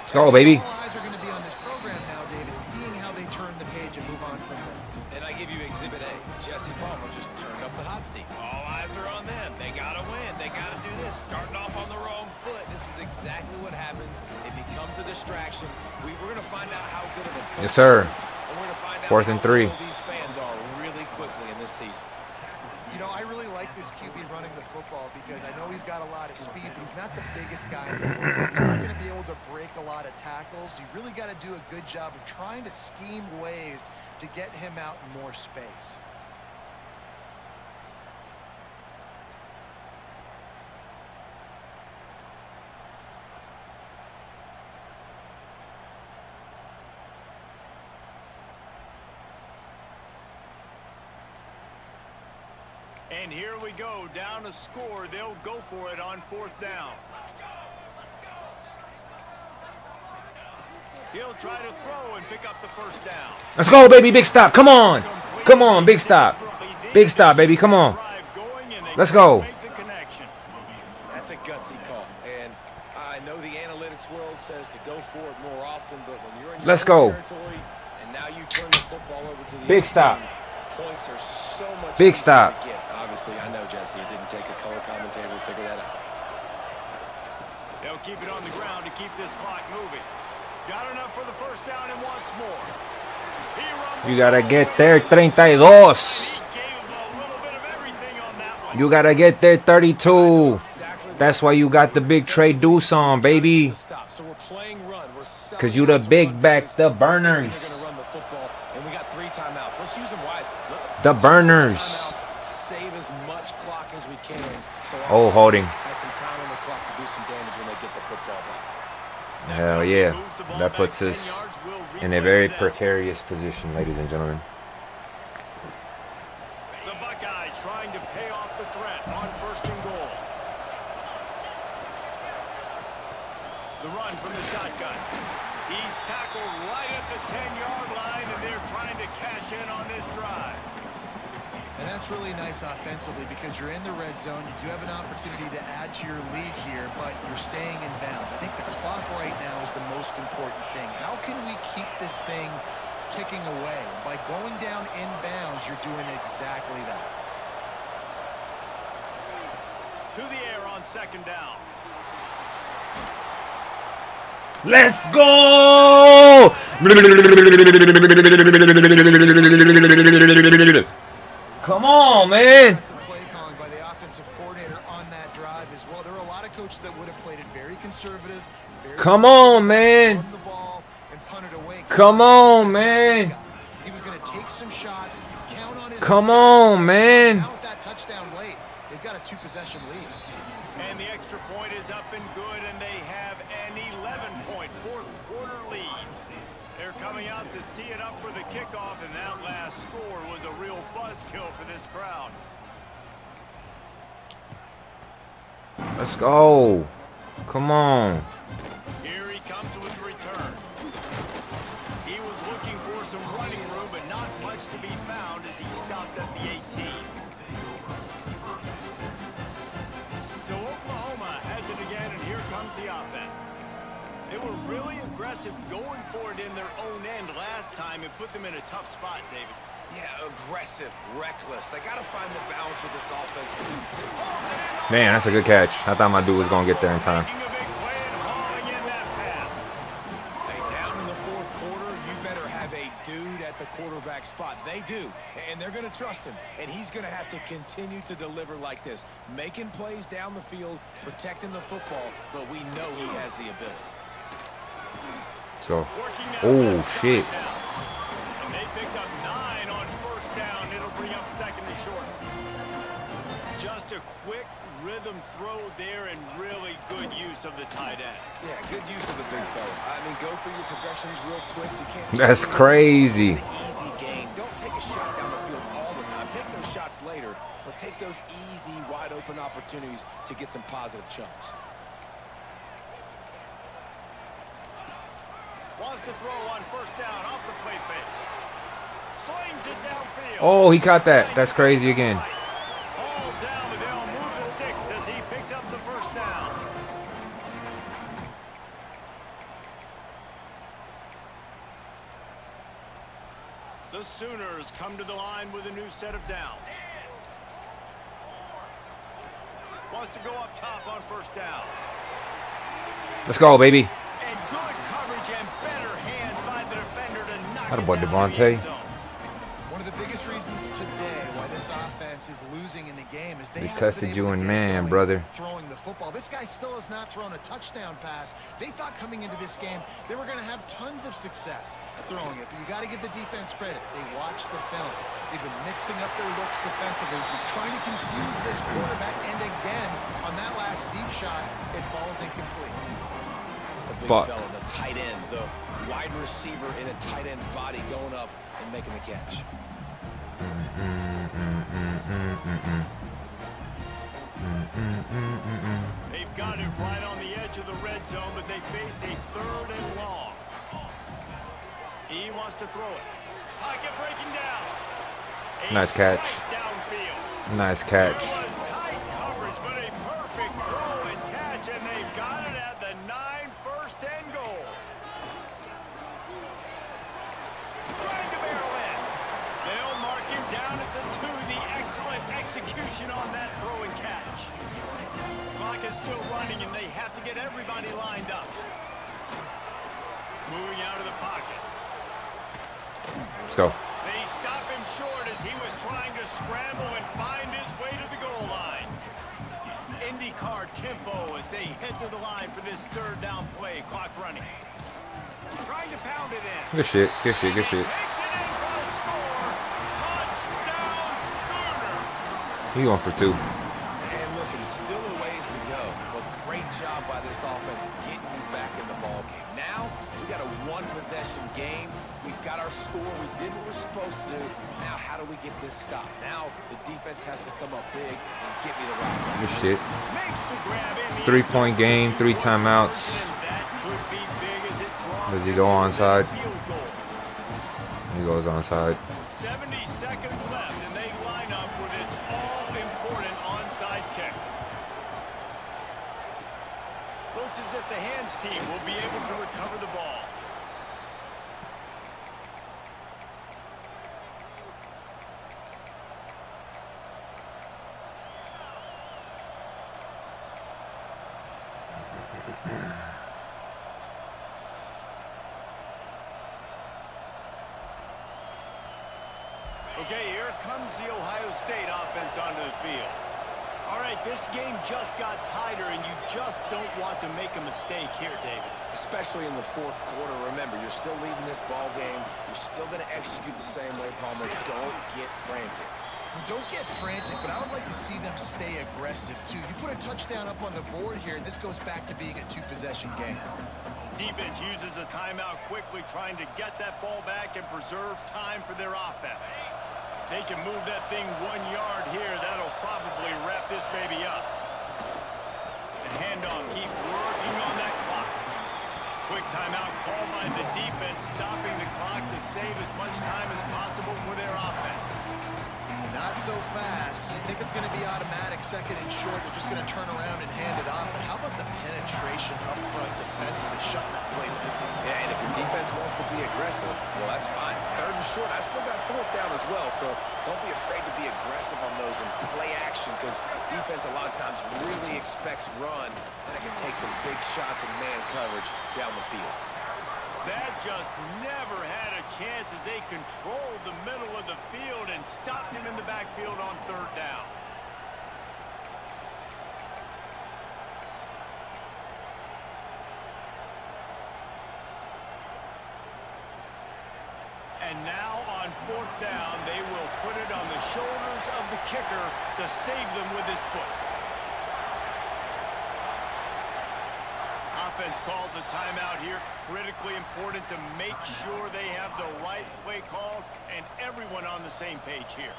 A: Let's go, baby.
D: All eyes are going to be on this program now, David, seeing how they turn the page and move on from this.
C: And I give you Exhibit A. Jesse Palmer just turned up the hot seat. All eyes are on them. They got to win. They got to do this. Starting off on the wrong foot. This is exactly what happens. It becomes a distraction. We're going to find out how good of a coach
A: Yes, sir.
C: he is, and we're going to find out
A: 4th and 3.
C: how loyal these fans are really quickly in this season.
D: You know, I really like this QB running the football because I know he's got a lot of speed, but he's not the biggest guy in the world. So he's not going to be able to break a lot of tackles. You really got to do a good job of trying to scheme ways to get him out in more space.
B: And here we go, down a score. They'll go for it on 4th down. He'll try to throw and pick up the first down.
A: Let's go, baby. Big stop. Come on. Come on. Big stop. Big stop, baby. Come on. Let's go.
C: That's a gutsy call. And I know the analytics world says to go for it more often, but when you're in your
A: Let's
C: own
A: go.
C: territory and now you turn the football over to the
A: Big
C: other
A: stop.
C: team, points are so much
A: Big
C: easier
A: stop.
C: to get. Obviously, I know, Jesse, it didn't take a color commentator to figure that out.
B: They'll keep it on the ground to keep this clock moving. Got enough for the first down and wants more.
A: You gotta get there, 32. You gotta get there, 32. That's why you got the big Trey Deuce on, baby. Because you the big back, the burners. The burners.
C: Save as much clock as we can. So
A: Oh, holding.
C: has some time on the clock to do some damage when they get the football back.
A: Hell yeah. That puts us in a very precarious position, ladies and gentlemen.
B: The Buckeyes trying to pay off the threat on 1st and goal. The run from the shotgun. He's tackled right at the 10-yard line, and they're trying to cash in on this drive.
D: And that's really nice offensively because you're in the red zone. You do have an opportunity to add to your lead here, but you're staying in bounds. I think the clock right now is the most important thing. How can we keep this thing ticking away? By going down in bounds, you're doing exactly that.
B: To the air on 2nd down.
A: Let's go! Come on, man.
D: Some play calling by the offensive coordinator on that drive as well. There were a lot of coaches that would have played it very conservative.
A: Come on, man.
D: Run the ball and punt it away.
A: Come on, man.
D: He was going to take some shots, count on his.
A: Come on, man.
D: Now with that touchdown late, they've got a 2-possession lead.
B: And the extra point is up and good, and they have an 11-point 4th quarter lead. They're coming out to tee it up for the kickoff, and that last score was a real buzzkill for this crowd.
A: Let's go. Come on.
B: Here he comes with the return. He was looking for some running room, but not much to be found as he stopped at the 18. So Oklahoma has it again, and here comes the offense. They were really aggressive going for it in their own end last time and put them in a tough spot, David.
C: Yeah, aggressive, reckless. They got to find the balance with this offense, too.
A: Man, that's a good catch. I thought my dude was going to get there in time.
B: Making a big play and hauling in that pass.
C: Hey, down in the 4th quarter, you better have a dude at the quarterback spot. They do, and they're going to trust him, and he's going to have to continue to deliver like this, making plays down the field, protecting the football, but we know he has the ability.
A: Let's go.
B: Working that
A: Oh,
B: left side
A: shit.
B: now. And they picked up 9 short. Just a quick rhythm throw there and really good use of the tight end.
C: Yeah, good use of the big fella. I mean, go through your progressions real quick. You can't.
A: That's crazy.
C: Easy gain. Don't take a shot down the field all the time. Take those shots later, but take those easy, wide open opportunities to get some positive chunks.
B: Wants to throw on first down off the play fake. Slings it downfield.
A: Oh, he caught that. That's crazy again.
B: All down, but they'll move the sticks as he picks up the first down. The Sooners come to the line with a new set of downs. Wants to go up top on first down.
A: Let's go, baby.
B: And good coverage and better hands by the defender to knock
A: That
B: it
A: boy
B: down in the
A: Devontae.
B: end zone.
D: One of the biggest reasons today why this offense is losing in the game is
A: They
D: haven't
A: tested
D: been
A: you
D: able to
A: in
D: get
A: man,
D: going
A: brother.
D: Throwing the football. This guy still has not thrown a touchdown pass. They thought coming into this game they were going to have tons of success throwing it, but you got to give the defense credit. They watched the film. They've been mixing up their looks defensively, trying to confuse this quarterback, and again, on that last deep shot, it falls incomplete.
C: The big
A: Fuck.
C: fella, the tight end, the wide receiver in a tight end's body going up and making the catch.
B: They've got it right on the edge of the red zone, but they face a third and long. He wants to throw it. Pocket breaking down. A
A: Nice catch.
B: strike downfield.
A: Nice catch.
B: There was tight coverage, but a perfect throw and catch, and they've got it at the 9, first and goal. Trying to barrel in. They'll mark him down at the 2. The excellent execution on that throw and catch. Clock is still running, and they have to get everybody lined up. Moving out of the pocket.
A: Let's go.
B: They stop him short as he was trying to scramble and find his way to the goal line. IndyCar tempo as they head to the line for this third down play. Clock running. Trying to pound it in.
A: Good shit. Good shit. Good shit.
B: Takes it in for a score. Touchdown Sooners.
A: He going for 2.
C: And listen, still a ways to go, but great job by this offense getting you back in the ball game. Now, we got a one-possession game. We've got our score. We did what we're supposed to do. Now, how do we get this stopped? Now, the defense has to come up big and get me the rock.
A: Good shit.
B: Makes the grab in the
A: 3-point game, 3 timeouts.
B: That could be big as it draws
A: Does he go onside?
B: field goal.
A: He goes onside.
B: 70 seconds left, and they line up for this all-important onside kick. Looks as if the hands team will be able to recover the ball. Okay, here comes the Ohio State offense onto the field. All right, this game just got tighter, and you just don't want to make a mistake here, David.
C: Especially in the fourth quarter. Remember, you're still leading this ball game. You're still going to execute the same way, Palmer. Don't get frantic.
D: Don't get frantic, but I would like to see them stay aggressive, too. You put a touchdown up on the board here, and this goes back to being a 2-possession game.
B: Defense uses a timeout quickly, trying to get that ball back and preserve time for their offense. If they can move that thing 1 yard here, that'll probably wrap this baby up. The handoff, keep working on that clock. Quick timeout called by the defense, stopping the clock to save as much time as possible for their offense.
D: Not so fast. You think it's going to be automatic, second and short. They're just going to turn around and hand it off. But how about the penetration up front defensively, shutting that play down?
C: Yeah, and if your defense wants to be aggressive, well, that's fine. Third and short, I still got fourth down as well. So don't be afraid to be aggressive on those and play action, because defense a lot of times really expects run, and it can take some big shots and man coverage down the field.
B: That just never had a chance as they controlled the middle of the field and stopped him in the backfield on third down. And now on 4th down, they will put it on the shoulders of the kicker to save them with his foot. Offense calls a timeout here. Critically important to make sure they have the right play call and everyone on the same page here.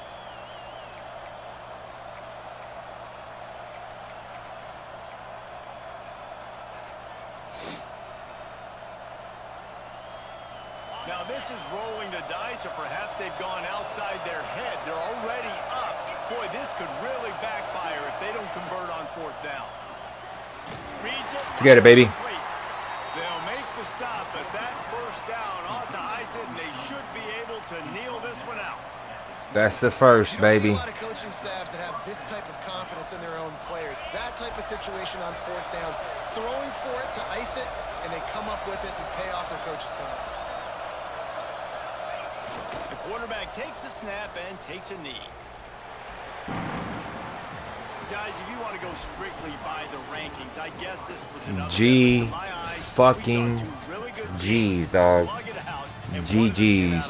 B: Now this is rolling the dice, or perhaps they've gone outside their head. They're already up. Boy, this could really backfire if they don't convert on 4th down.
A: Let's get it, baby.
B: They'll make the stop, but that first down ought to ice it, and they should be able to kneel this one out.
A: That's the first, baby.
D: You don't see a lot of coaching staffs that have this type of confidence in their own players. That type of situation on 4th down, throwing for it to ice it, and they come up with it and pay off their coach's confidence.
B: The quarterback takes a snap and takes a knee. Guys, if you want to go strictly by the rankings, I guess this was an
A: G fucking G, dog. GG's.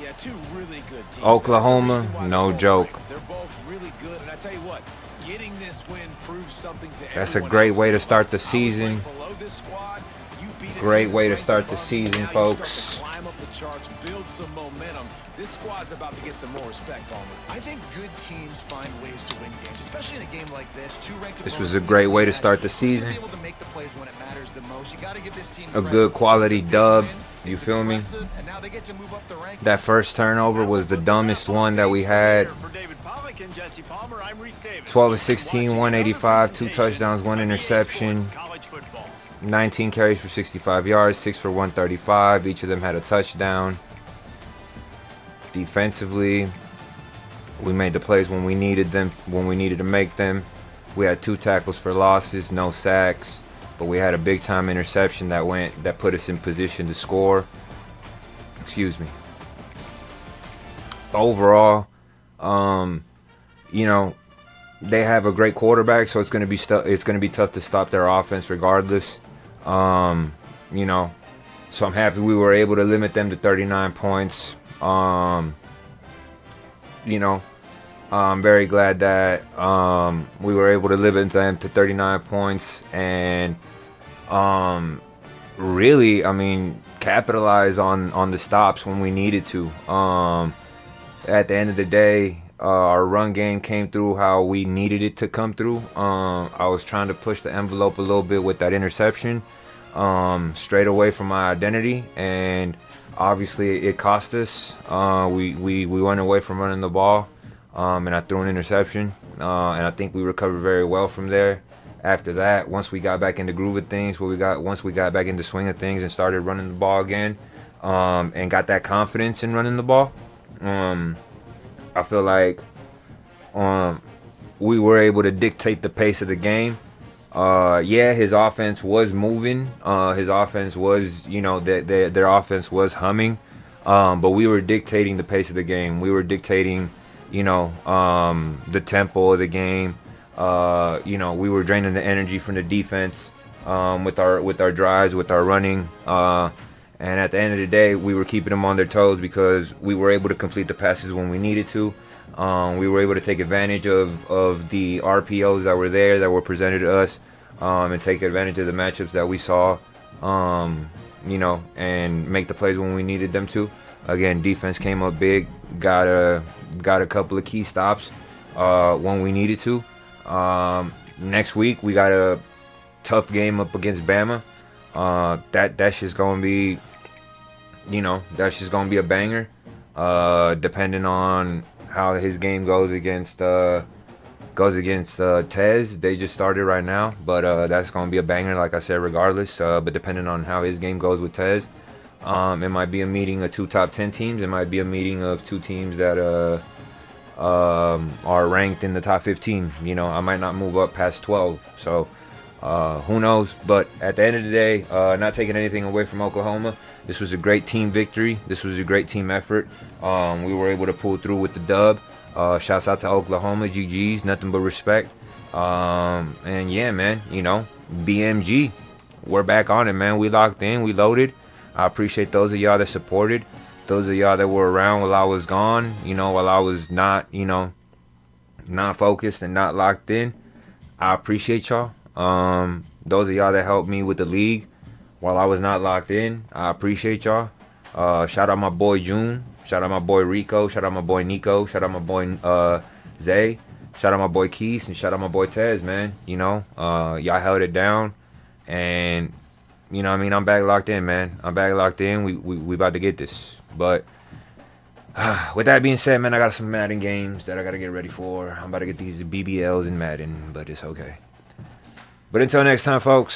C: Yeah, two really good teams.
A: Oklahoma, no joke.
C: They're both really good, and I tell you what, getting this win proves something to everyone.
A: That's a great
C: else.
A: way to start the
C: I was
A: season.
C: ranked below this squad. You beat a
A: Great
C: team
A: way to
C: that's
A: start
C: ranked
A: the
C: above.
A: season,
C: Now you start
A: folks.
C: to climb up the charts, build some momentum. This squad's about to get some more respect, Palmer.
D: I think good teams find ways to win games, especially in a game like this. Two ranked
A: This
D: opponents
A: was a
D: in the
A: great way to
D: match.
A: start the
D: Who's gonna
A: season.
D: be able to make the plays when it matters the most? You gotta give this team
A: A
D: credit.
A: good quality
D: It's a big
A: dub.
D: win.
A: You
D: It's
A: feel me?
D: impressive, and now they get to move up the rankings.
A: That first turnover was the dumbest one that we had.
B: For David Pollock and Jesse Palmer, I'm Reese Davis.
A: 12 of 16, 185, 2 touchdowns, 1 interception.
B: College football.
A: 19 carries for 65 yards, 6 for 135. Each of them had a touchdown. Defensively, we made the plays when we needed them, when we needed to make them. We had 2 tackles for losses, no sacks, but we had a big time interception that put us in position to score. Excuse me. Overall, you know, they have a great quarterback, so it's going to be tough to stop their offense regardless. You know, so I'm happy we were able to limit them to 39 points. You know, I'm very glad that we were able to limit them to 39 points and really, I mean, capitalize on the stops when we needed to. At the end of the day, our run game came through how we needed it to come through. I was trying to push the envelope a little bit with that interception, straight away from my identity, and obviously it cost us. We went away from running the ball, and I threw an interception, and I think we recovered very well from there. After that, once we got back in the groove of things, once we got back in the swing of things and started running the ball again, and got that confidence in running the ball, I feel like we were able to dictate the pace of the game. Yeah, his offense was moving. His offense was, you know, their offense was humming. But we were dictating the pace of the game. We were dictating, you know, the tempo of the game. You know, we were draining the energy from the defense with our drives, with our running. And at the end of the day, we were keeping them on their toes because we were able to complete the passes when we needed to. We were able to take advantage of the RPOs that were there, that were presented to us, and take advantage of the matchups that we saw, you know, and make the plays when we needed them to. Again, defense came up big, got a couple of key stops when we needed to. Next week, we got a tough game up against Bama. That's just gonna be, you know, that's just gonna be a banger. Depending on how his game goes against Tez. They just started right now, but that's gonna be a banger, like I said, regardless. But depending on how his game goes with Tez, it might be a meeting of 2 top 10 teams. It might be a meeting of 2 teams that are ranked in the top 15. You know, I might not move up past 12. So. Who knows? But at the end of the day, not taking anything away from Oklahoma, this was a great team victory. This was a great team effort. We were able to pull through with the dub. Shouts out to Oklahoma, GG's, nothing but respect. And yeah, man, you know, BMG, we're back on it, man. We locked in, we loaded. I appreciate those of y'all that supported. Those of y'all that were around while I was gone, you know, while I was not, you know, not focused and not locked in, I appreciate y'all. Those of y'all that helped me with the league while I was not locked in, I appreciate y'all. Shout out my boy June. Shout out my boy Rico. Shout out my boy Nico. Shout out my boy Zay. Shout out my boy Keith, and shout out my boy Tez, man. You know, y'all held it down, and you know what I mean, I'm back locked in, man. I'm back locked in. We about to get this. But with that being said, man, I got some Madden games that I got to get ready for. I'm about to get these BBLs in Madden, but it's okay. But until next time, folks.